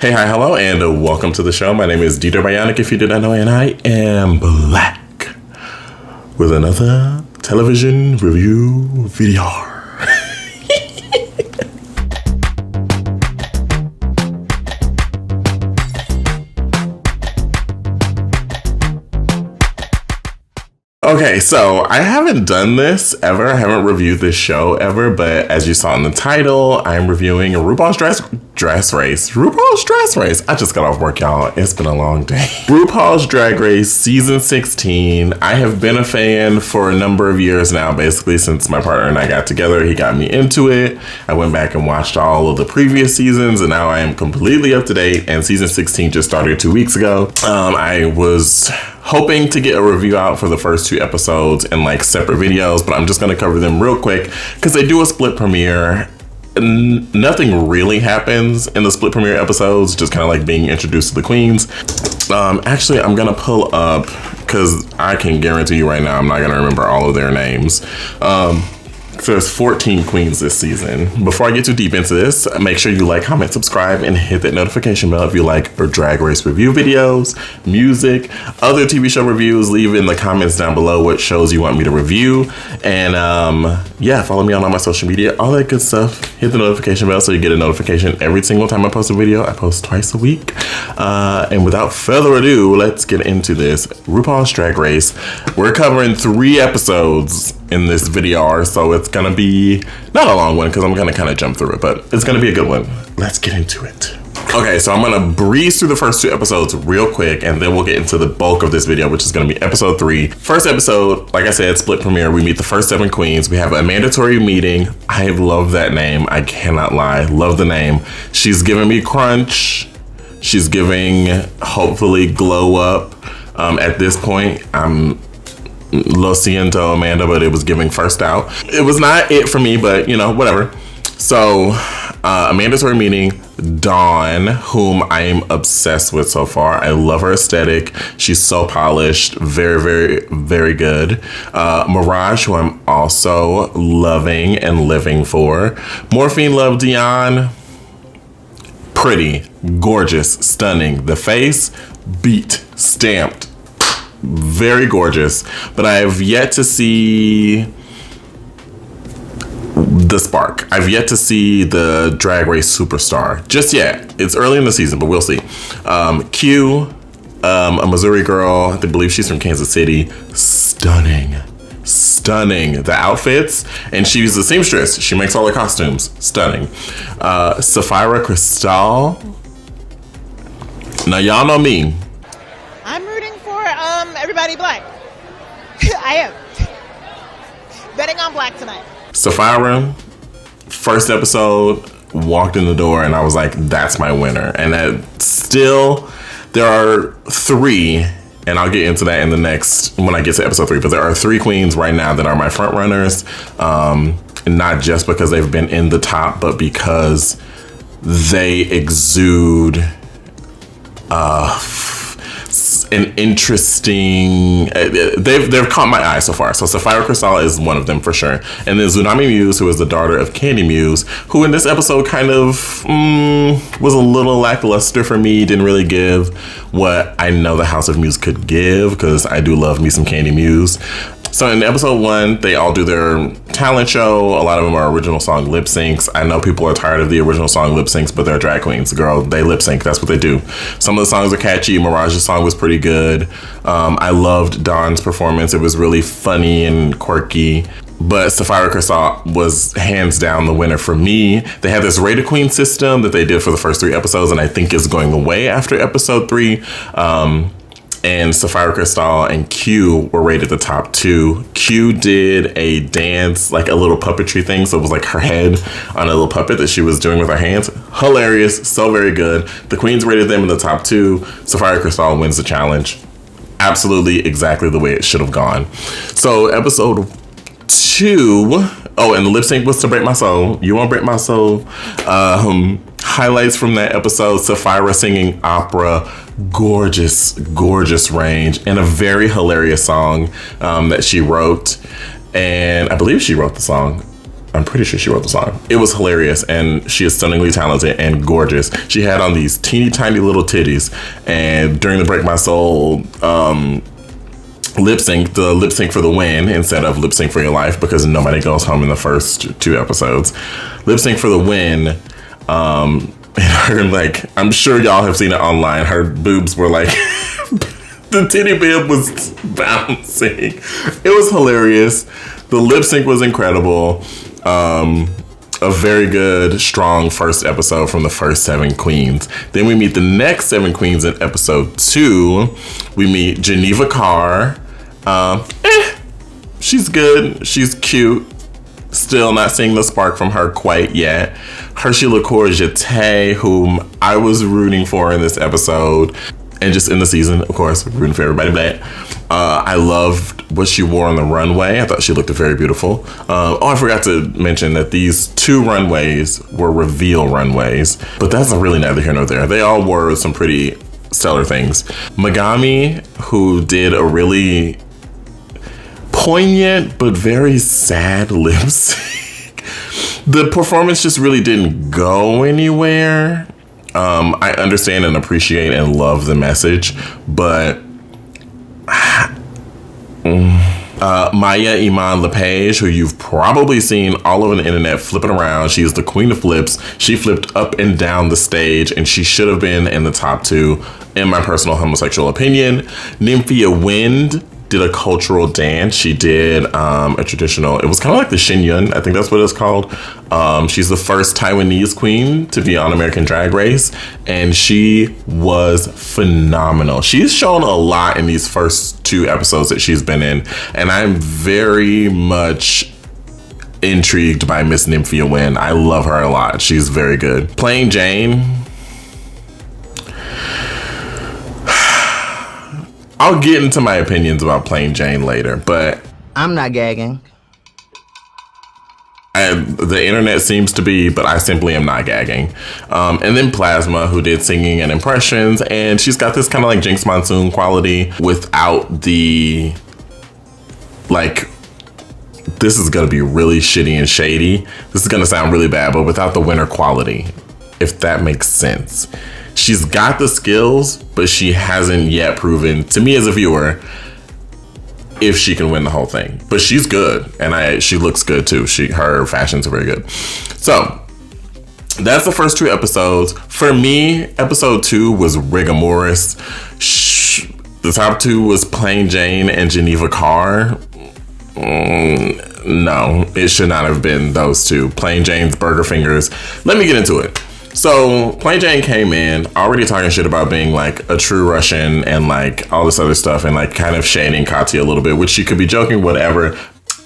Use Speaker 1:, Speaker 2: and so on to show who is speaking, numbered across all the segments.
Speaker 1: Hey, hi, hello, and welcome to the show. My name is DDare Bionic, if you did not know, and I am black with another television review video. Okay, so I haven't done this ever. I haven't reviewed this show ever, but as you saw in the title, I'm reviewing RuPaul's Dress Race. RuPaul's Dress Race. I just got off work, y'all. It's been a long day. RuPaul's Drag Race Season 16. I have been a fan for a number of years now, basically since my partner and I got together. He got me into it. I went back and watched all of the previous seasons, and now I am completely up to date, and Season 16 just started 2 weeks ago. I was hoping to get a review out for the first 2 episodes in like separate videos, but I'm just going to cover them real quick because they do a split premiere. Nothing really happens in the split premiere episodes, just kind of like being introduced to the queens. Actually, I'm going to pull up because I can guarantee you right now I'm not going to remember all of their names. There's 14 queens this season. Before I get too deep into this, make sure you like, comment, subscribe, and hit that notification bell if you like our Drag Race review videos, music, other TV show reviews. Leave in the comments down below what shows you want me to review. And yeah, follow me on all my social media, all that good stuff. Hit the notification bell so you get a notification every single time I post a video. I post twice a week. And without further ado, let's get into this. RuPaul's Drag Race. We're covering 3 episodes in this video, so it's gonna be not a long one because I'm gonna kind of jump through it, but it's gonna be a good one. Let's get into it. Okay, so I'm gonna breeze through the first 2 episodes real quick, and then we'll get into the bulk of this video, which is gonna be episode 3. First episode, like I said, split premiere. We meet the first 7 queens. We have a mandatory meeting. I love that name. I cannot lie. Love the name. She's giving me crunch. She's giving hopefully glow up. At this point, I'm Lo siento, Amanda, but it was giving first out. It was not it for me, but you know, whatever. So, a mandatory meeting. Dawn, whom I am obsessed with so far. I love her aesthetic. She's so polished. Very, very, very good. Mirage, who I'm also loving and living for. Morphine Love Dion. Pretty, gorgeous, stunning. The face, beat, stamped. Very gorgeous, but I have yet to see the spark. I've yet to see the Drag Race superstar just yet. It's early in the season, but we'll see. Q, a Missouri girl. I believe she's from Kansas City. Stunning. The outfits, and she's a seamstress. She makes all the costumes. Stunning. Sapphira Crystal. Now y'all know me.
Speaker 2: I'm rooting for everybody black. I am betting on black tonight.
Speaker 1: Sapphira, first episode, walked in the door and I was like, that's my winner. And that still, there are 3, and I'll get into that in the next, when I get to episode 3, but there are 3 queens right now that are my front runners. Not just because they've been in the top, but because they exude an interesting, they've caught my eye so far. So Sapphira Crystal is one of them for sure. And then Tsunami Muse, who is the daughter of Candy Muse, who in this episode kind of was a little lackluster for me. Didn't really give what I know the House of Muse could give, because I do love me some Candy Muse. So in episode 1, they all do their talent show. A lot of them are original song lip syncs. I know people are tired of the original song lip syncs, but they're drag queens. Girl, they lip sync. That's what they do. Some of the songs are catchy. Mirage's song was pretty good. I loved Dawn's performance. It was really funny and quirky. But Sapphira Crystal was hands down the winner for me. They had this Rated Queen system that they did for the first 3 episodes, and I think is going away after episode 3. And Sapphira Crystal and Q were rated the top 2. Q did a dance, like a little puppetry thing. So it was like her head on a little puppet that she was doing with her hands. Hilarious. So very good. The queens rated them in the top 2. Sapphira Crystal wins the challenge. Absolutely exactly the way it should have gone. So episode 2. Oh, and the lip sync was To Break My Soul. You Won't Break My Soul. Highlights from that episode: Sapphira singing opera, gorgeous range, and a very hilarious song that she wrote. And I believe she wrote the song. I'm pretty sure she wrote the song. It was hilarious, and she is stunningly talented and gorgeous. She had on these teeny tiny little titties, and during the Break My Soul lip sync for the win instead of lip sync for your life, because nobody goes home in the first 2 episodes. Lip sync for the win. And her, like, I'm sure y'all have seen it online. Her boobs were like, the titty bib was bouncing. It was hilarious. The lip sync was incredible. A very good, strong first episode from the first 7 queens. Then we meet the next 7 queens in episode 2. We meet Geneva Carr. She's good. She's cute. Still not seeing the spark from her quite yet. Hershey LaCour-Jete, whom I was rooting for in this episode, and just in the season, of course, rooting for everybody black. I loved what she wore on the runway. I thought she looked very beautiful. I forgot to mention that these 2 runways were reveal runways, but that's really neither here nor there. They all wore some pretty stellar things. Megami, who did a really poignant but very sad lip sync. The performance just really didn't go anywhere. I understand and appreciate and love the message, but Maya Iman LePage, who you've probably seen all over the internet flipping around. She is the queen of flips. She flipped up and down the stage, and she should have been in the top 2, in my personal homosexual opinion. Nymphia Wind did a cultural dance. She did a traditional, it was kind of like the Shin Yun, I think that's what it's called. She's the first Taiwanese queen to be on American Drag Race, and she was phenomenal. She's shown a lot in these first 2 episodes that she's been in, and I'm very much intrigued by Miss Nymphia Wind. I love her a lot. She's very good. Plain Jane, I'll get into my opinions about Plain Jane later, but
Speaker 3: I'm not gagging.
Speaker 1: The internet seems to be, but I simply am not gagging. And then Plasma, who did singing and impressions, and she's got this kind of like Jinx Monsoon quality without the, like, this is going to be really shitty and shady. This is going to sound really bad, but without the winner quality, if that makes sense. She's got the skills, but she hasn't yet proven to me as a viewer if she can win the whole thing. But she's good, and she looks good too. Her fashions are very good. So that's the first 2 episodes. For me, episode 2 was rigorous. The top 2 was Plain Jane and Geneva Carr. No, it should not have been those 2. Plain Jane's burger fingers. Let me get into it. So Plain Jane came in already talking shit about being like a true Russian and like all this other stuff, and like kind of shading Katya a little bit, which she could be joking, whatever.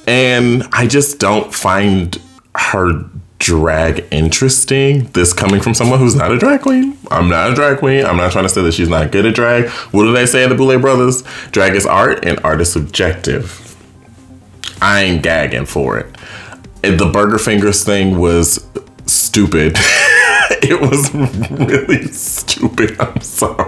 Speaker 1: And I just don't find her drag interesting. This coming from someone who's not a drag queen. I'm not a drag queen. I'm not trying to say that she's not good at drag. What do they say in the Boulay Brothers? Drag is art and art is subjective. I ain't gagging for it. And the burger fingers thing was stupid. It was really stupid. I'm sorry.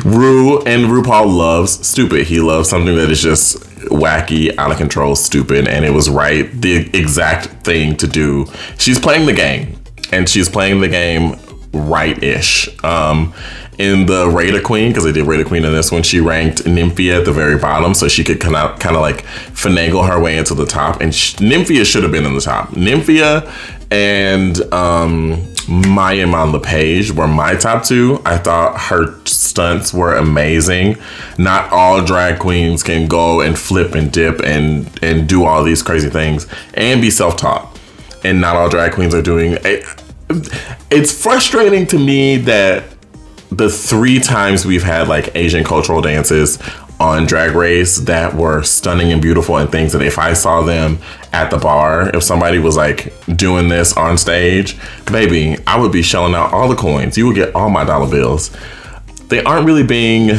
Speaker 1: RuPaul loves stupid. He loves something that is just wacky, out of control, stupid, and it was the exact thing to do. She's playing the game, and she's playing the game right-ish. In the Raider Queen, because they did Raider Queen in this one, she ranked Nymphia at the very bottom, so she could kind of like finagle her way into the top, and Nymphia should have been in the top. Nymphia and Maya Iman LePage were my top 2. I thought her stunts were amazing. Not all drag queens can go and flip and dip and do all these crazy things and be self-taught, and not all drag queens are doing it. It's frustrating to me that the 3 times we've had like Asian cultural dances on Drag Race that were stunning and beautiful and things that if I saw them at the bar, if somebody was like doing this on stage, baby, I would be shelling out all the coins. You would get all my dollar bills. They aren't really being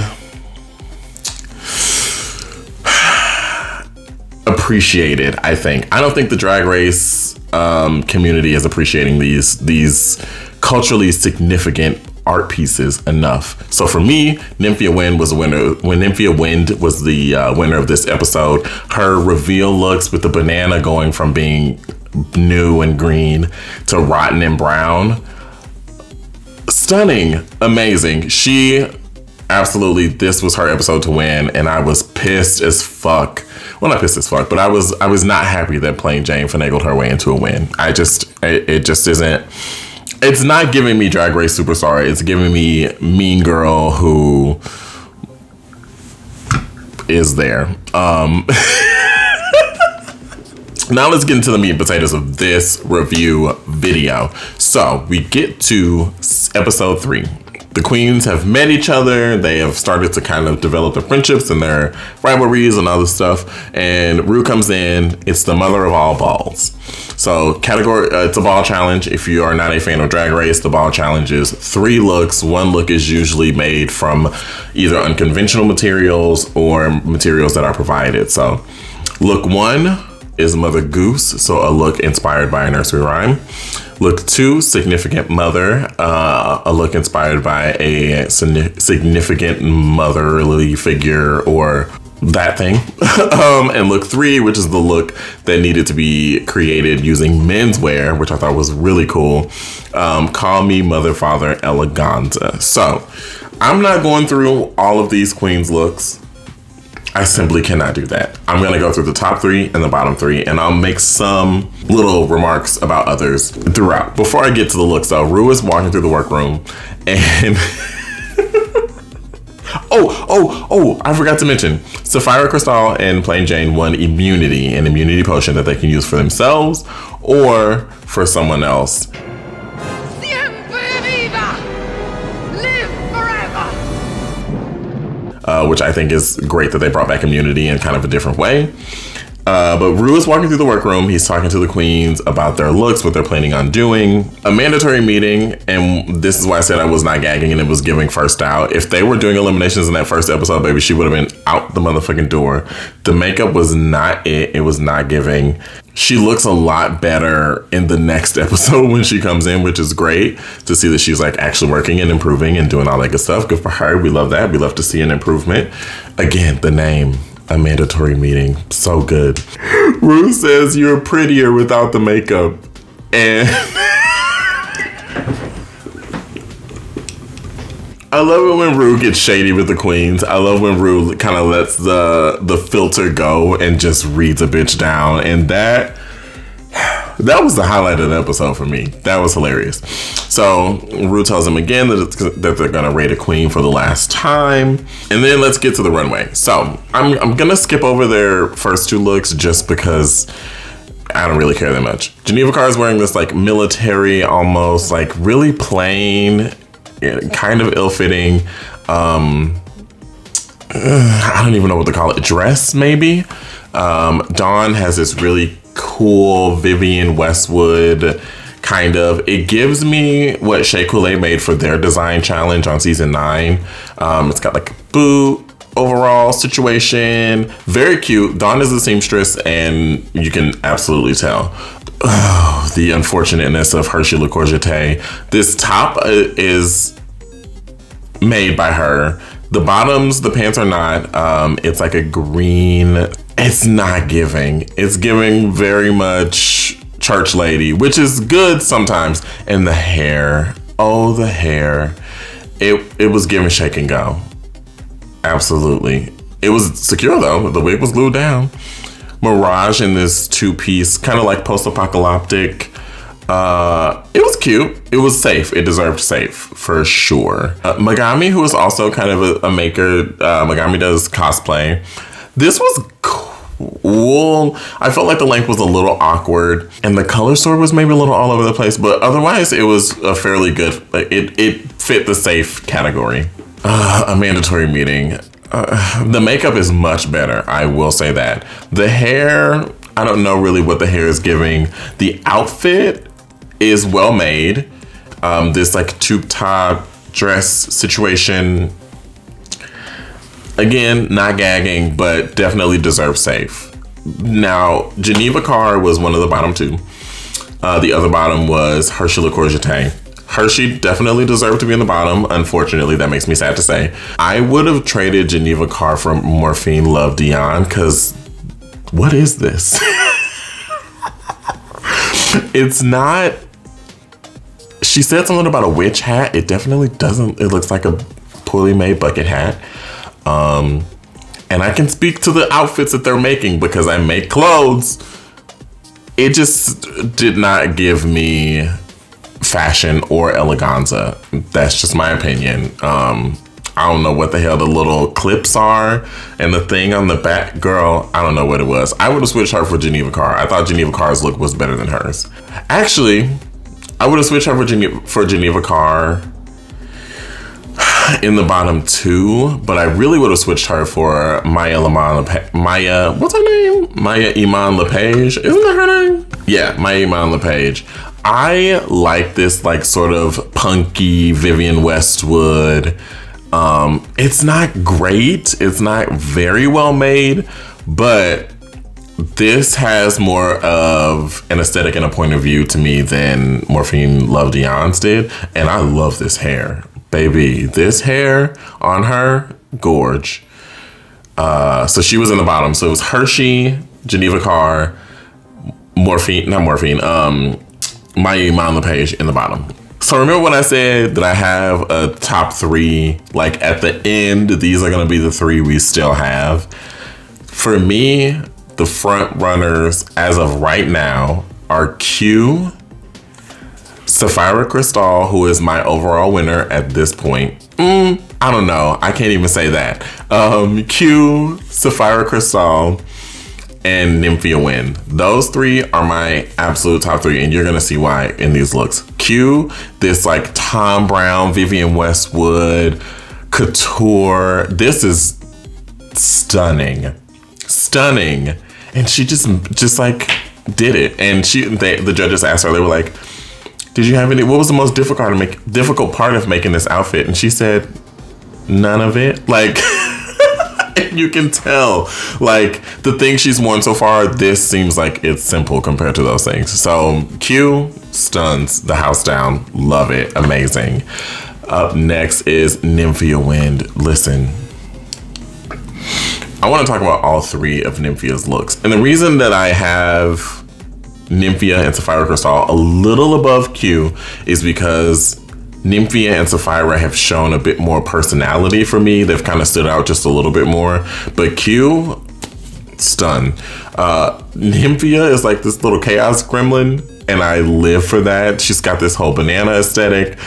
Speaker 1: appreciated, I think. I don't think the Drag Race community is appreciating these culturally significant art pieces enough. So for me, Nymphia Wind was the winner. When Nymphia Wind was the winner of this episode, her reveal looks with the banana going from being new and green to rotten and brown. Stunning, amazing. She absolutely, this was her episode to win, and I was pissed as fuck. Well, not pissed as fuck, but I was not happy that Plain Jane finagled her way into a win. It just isn't. It's not giving me Drag Race Superstar. It's giving me Mean Girl who is there. Now let's get into the meat and potatoes of this review video. So we get to episode 3. The queens have met each other. They have started to kind of develop their friendships and their rivalries and all this stuff. And Rue comes in. It's the mother of all balls. So category, it's a ball challenge. If you are not a fan of Drag Race, the ball challenge is 3 looks. 1 look is usually made from either unconventional materials or materials that are provided. So look 1 is Mother Goose, so a look inspired by a nursery rhyme. Look 2, Significant Mother, a look inspired by a significant motherly figure or that thing. And look 3, which is the look that needed to be created using menswear, which I thought was really cool. Call Me Mother Father Eleganza. So I'm not going through all of these queens looks. I simply cannot do that. I'm gonna go through the top 3 and the bottom 3, and I'll make some little remarks about others throughout. Before I get to the looks though, Rue is walking through the workroom and oh, I forgot to mention, Sapphira Crystal and Plain Jane won immunity, an immunity potion that they can use for themselves or for someone else. Which I think is great that they brought back immunity in kind of a different way. But Rue is walking through the workroom. He's talking to the queens about their looks, what they're planning on doing. A mandatory meeting, and this is why I said I was not gagging and it was giving first out. If they were doing eliminations in that first episode, baby, she would have been out the motherfucking door. The makeup was not it. It was not giving. She looks a lot better in the next episode when she comes in, which is great to see that she's like actually working and improving and doing all that good stuff. Good for her. We love that. We love to see an improvement. Again, the name, A Mandatory Meeting. So good. Rue says you're prettier without the makeup. And I love it when Rue gets shady with the queens. I love when Rue kind of lets the filter go and just reads a bitch down. And that was the highlight of the episode for me. That was hilarious. So Rue tells them again that they're going to rate a queen for the last time. And then let's get to the runway. So I'm going to skip over their first 2 looks just because I don't really care that much. Geneva Carr is wearing this like military, almost like really plain, kind of ill-fitting, I don't even know what to call it, dress maybe. Dawn has this really cool Vivienne Westwood kind of. It gives me what Shea Coulee made for their design challenge on season 9. It's got like a boot overall situation, very cute. Dawn is the seamstress and you can absolutely tell. Oh, the unfortunateness of Hershey Le Courgette. This top is made by her. The bottoms, the pants are not. It's like a green. It's not giving. It's giving very much church lady, which is good sometimes. And the hair. Oh, the hair. It was giving shake and go. Absolutely. It was secure though. The wig was glued down. Mirage in this 2-piece, kind of like post-apocalyptic. It was cute. It was safe. It deserved safe for sure. Megami, who is also kind of a maker, Megami does cosplay. This was cool. I felt like the length was a little awkward and the color story was maybe a little all over the place, but otherwise it was a fairly good, it fit the safe category. A mandatory meeting. The makeup is much better, I will say that. The hair, I don't know really what the hair is giving. The outfit is well made. This like tube top dress situation, again, not gagging, but definitely deserves safe. Now, Geneva Carr was one of the bottom 2. The other bottom was Hershey Le Courgette. Hershey definitely deserved to be in the bottom. Unfortunately, that makes me sad to say. I would have traded Geneva Carr for Morphine Love Dion, because what is this? it's not. She said something about a witch hat. It definitely doesn't. It looks like a poorly made bucket hat. And I can speak to the outfits that they're making because I make clothes. It just did not give me fashion or eleganza. That's just my opinion. I don't know what the hell the little clips are and the thing on the back. Girl, I don't know what it was. I would have switched her for Geneva Carr. I thought Geneva Carr's look was better than hers. Actually, I would have switched her for Geneva Carr in the bottom two, but I really would have switched her for Maya, what's her name? Maya Iman LePage. Isn't that her name? Yeah, Maya Iman LePage. I like this like sort of punky Vivienne Westwood. It's not great. It's not very well made, but this has more of an aesthetic and a point of view to me than Morphine Love Dion's did. And I love this hair. Baby, this hair on her, gorge. So she was in the bottom. So it was Hershey, Geneva Carr, Maya Iman LePage in the bottom. So remember when I said that I have a top three, like at the end, these are going to be the three we still have. For me, the front runners as of right now are Q, Sapphira Crystal, who is my overall winner at this point. I don't know. I can't even say that. Q, Sapphira Crystal, and Nymphia Wind. Those three are my absolute top three, and you're going to see why in these looks. Q, this like Tom Brown, Vivienne Westwood, couture. This is stunning. Stunning. And she just like did it. And the judges asked her, they were like, did you have what was the most difficult part of making this outfit? And she said, none of it. Like, you can tell, like, the things she's worn so far, this seems like it's simple compared to those things. So Q stuns the house down. Love it. Amazing. Up next is Nymphia Wind. Listen, I want to talk about all three of Nymphia's looks. And the reason that I have Nymphia and Sapphira Crystal a little above Q is because Nymphia and Sapphira have shown a bit more personality for me. They've kind of stood out just a little bit more. But Q, stun. Nymphia is like this little chaos gremlin, and I live for that. She's got this whole banana aesthetic.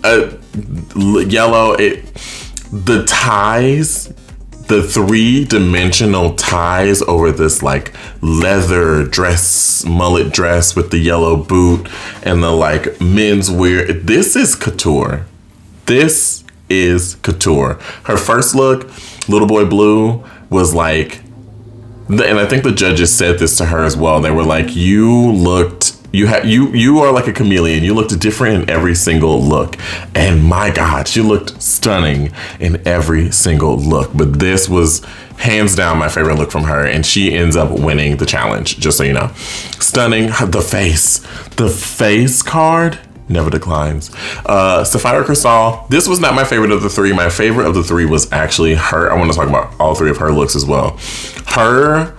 Speaker 1: Yellow, the ties, the 3-dimensional ties over this like leather dress, mullet dress with the yellow boot and the like menswear. This is couture. This is couture. Her first look, Little Boy Blue, was like, and I think the judges said this to her as well. They were like, you are like a chameleon. You looked different in every single look. And my God, she looked stunning in every single look. But this was hands down my favorite look from her. And she ends up winning the challenge, just so you know. Stunning. The face card never declines. Sapphira Crystal, this was not my favorite of the three. My favorite of the three was actually her. I want to talk about all three of her looks as well. Her,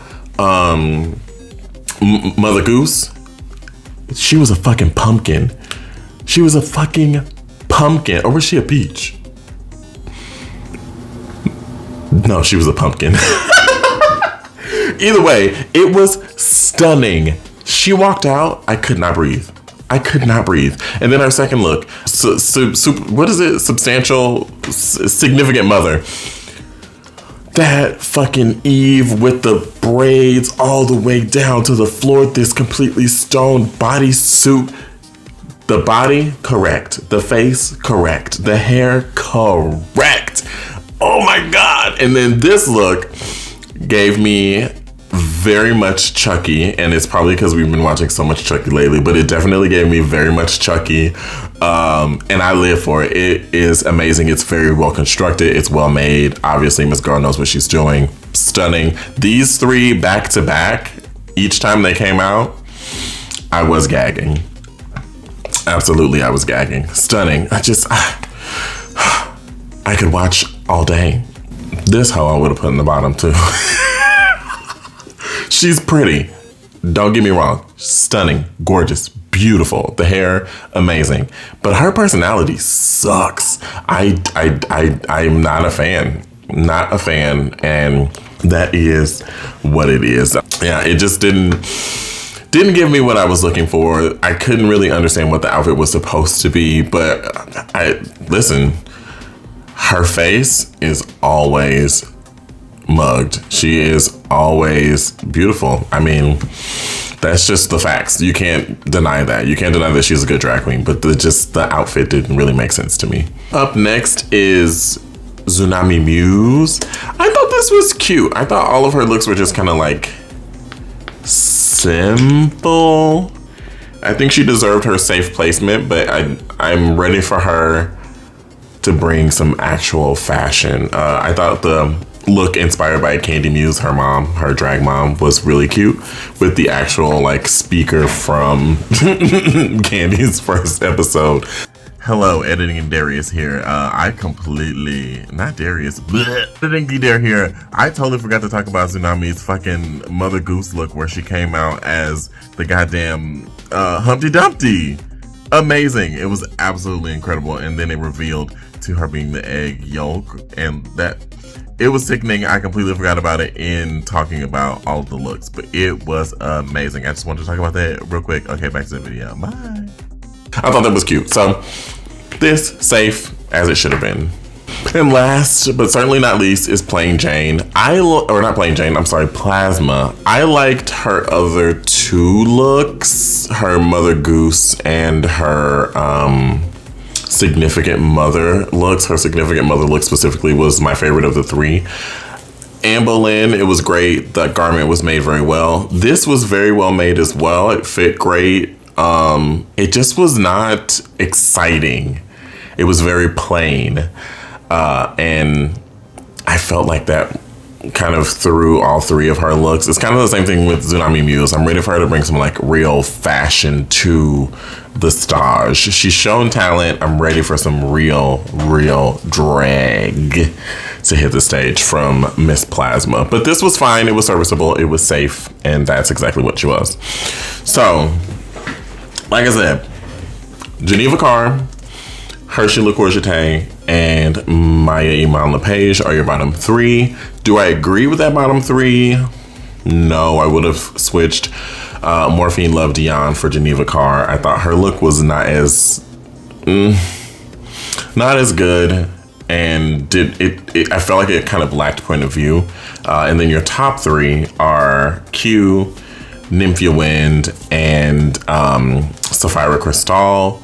Speaker 1: Mother Goose, she was a fucking pumpkin. She was a fucking pumpkin. Or was she a peach? No, she was a pumpkin. Either way, it was stunning. She walked out. I could not breathe. And then our second look, what is it? Significant Mother. That fucking Eve with the braids all the way down to the floor, this completely stoned bodysuit. The body, correct. The face, correct. The hair, correct. Oh my God. And then this look gave me very much Chucky, and it's probably because we've been watching so much Chucky lately, but it definitely gave me very much Chucky, and I live for it. It is amazing. It's very well constructed. It's well made. Obviously, Miss Girl knows what she's doing. Stunning. These three back to back, each time they came out, I was gagging. Absolutely, I was gagging. Stunning. I could watch all day. This hoe I would have put in the bottom too. She's pretty. Don't get me wrong. Stunning, gorgeous, beautiful. The hair, amazing. But her personality sucks. I'm not a fan. Not a fan. And that is what it is. Yeah, it just didn't give me what I was looking for. I couldn't really understand what the outfit was supposed to be, but listen, her face is always mugged. She is always beautiful. I mean, that's just the facts. You can't deny that. You can't deny that she's a good drag queen, but the outfit didn't really make sense to me. Up next is Tsunami Muse. I thought this was cute. I thought all of her looks were just kind of like simple. I think she deserved her safe placement, but I'm ready for her to bring some actual fashion. I thought the look inspired by Candy Muse, her mom, her drag mom, was really cute with the actual like speaker from Candy's first episode. Hello, editing Darius here. Not Darius, editing DDare here. I totally forgot to talk about Tsunami's fucking Mother Goose look where she came out as the goddamn Humpty Dumpty. Amazing. It was absolutely incredible. And then it revealed to her being the egg yolk, and that it was sickening. I completely forgot about it in talking about all of the looks, but it was amazing. I just wanted to talk about that real quick. Okay, back to the video. Bye. I thought that was cute. So this safe as it should have been. And last but certainly not least is Plain Jane. Plasma. I liked her other two looks, her Mother Goose and her Significant Mother looks. Her Significant Mother look specifically was my favorite of the three. Anne Boleyn, it was great. The garment was made very well. This was very well made as well. It fit great. It just was not exciting. It was very plain. And I felt like that kind of through all three of her looks. It's kind of the same thing with Tsunami Muse. I'm ready for her to bring some like real fashion to the stage. She's shown talent. I'm ready for some real drag to hit the stage from Miss Plasma. But this was fine. It was serviceable. It was safe. And that's exactly what she was. So, like I said, Geneva Carr, Hershey Le Courgette, and Maya Iman LePage are your bottom three. Do I agree with that bottom three? No, I would have switched Morphine Love Dion for Geneva Carr. I thought her look was not as good, and I felt like it kind of lacked point of view. And then your top three are Q, Nymphia Wind, and Sapphira Crystal.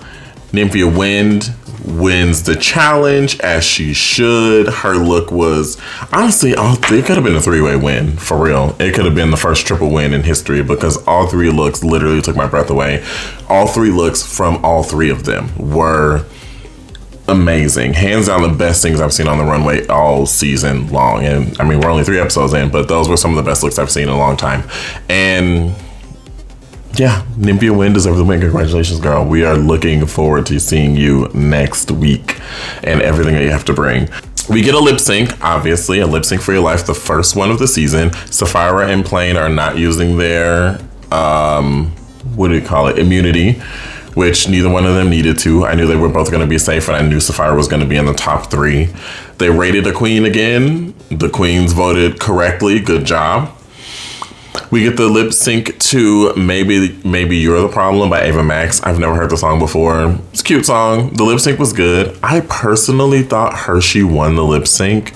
Speaker 1: Nymphia Wind wins the challenge, as she should. Her look was, honestly, it could have been a three-way win, for real. It could have been the first triple win in history, because all three looks literally took my breath away. All three looks from all three of them were amazing. Hands down the best things I've seen on the runway all season long. And I mean, we're only 3 episodes in, but those were some of the best looks I've seen in a long time. And yeah, Nymphia Wind deserves the win. Congratulations, girl. We are looking forward to seeing you next week and everything that you have to bring. We get a lip sync, obviously, a lip sync for your life, the first one of the season. Sapphira and Plain are not using their, immunity, which neither one of them needed to. I knew they were both going to be safe, and I knew Sapphira was going to be in the top 3. They rated the queen again. The queens voted correctly. Good job. We get the lip sync to Maybe You're the Problem by Ava Max. I've never heard the song before. It's a cute song. The lip sync was good. I personally thought Hershey won the lip sync,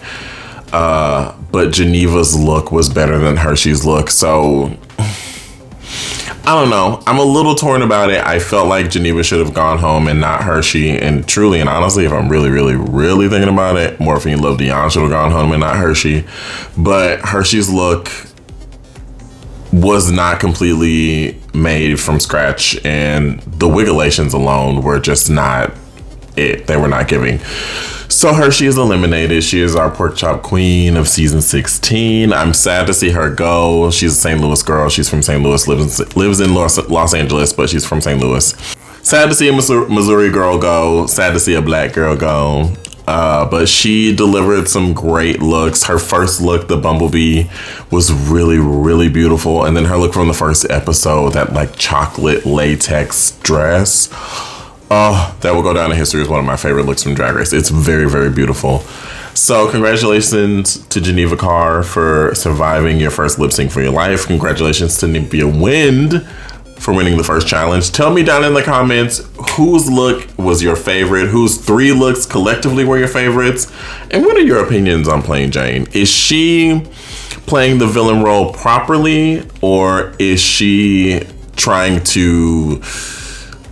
Speaker 1: but Geneva's look was better than Hershey's look. So I don't know. I'm a little torn about it. I felt like Geneva should have gone home and not Hershey. And truly and honestly, if I'm really thinking about it, Morphine Love Dion should have gone home and not Hershey. But Hershey's look was not completely made from scratch, and the wiggulations alone were just not it. They were not giving. So Hershey is eliminated. She is our Porkchop queen of season 16. I'm sad to see her go. She's a St. Louis girl. She's from St. Louis, lives in Los Angeles, but she's from St. Louis. Sad to see a Missouri girl go. Sad to see a black girl go. But she delivered some great looks. Her first look, the Bumblebee, was really, really beautiful. And then her look from the first episode, that like chocolate latex dress. Oh, that will go down in history as one of my favorite looks from Drag Race. It's very, very beautiful. So congratulations to Geneva Carr for surviving your first lip sync for your life. Congratulations to Nymphia Wind for winning the first challenge. Tell me down in the comments whose look was your favorite, whose 3 looks collectively were your favorites, and what are your opinions on Plain Jane? Is she playing the villain role properly, or is she trying to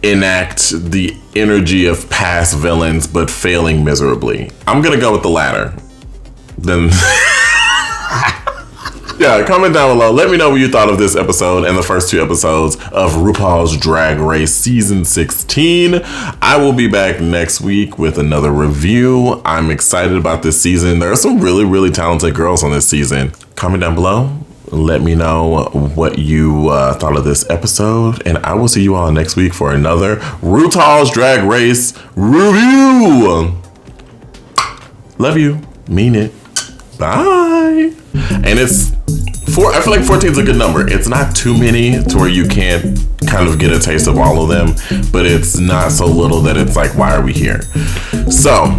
Speaker 1: enact the energy of past villains but failing miserably? I'm gonna go with the latter. Then yeah, comment down below. Let me know what you thought of this episode and the first 2 episodes of RuPaul's Drag Race Season 16. I will be back next week with another review. I'm excited about this season. There are some really, really talented girls on this season. Comment down below. Let me know what you thought of this episode. And I will see you all next week for another RuPaul's Drag Race review. Love you. Mean it. Bye. And it's I feel like 14 is a good number. It's not too many to where you can't kind of get a taste of all of them, but it's not so little that it's like, why are we here? So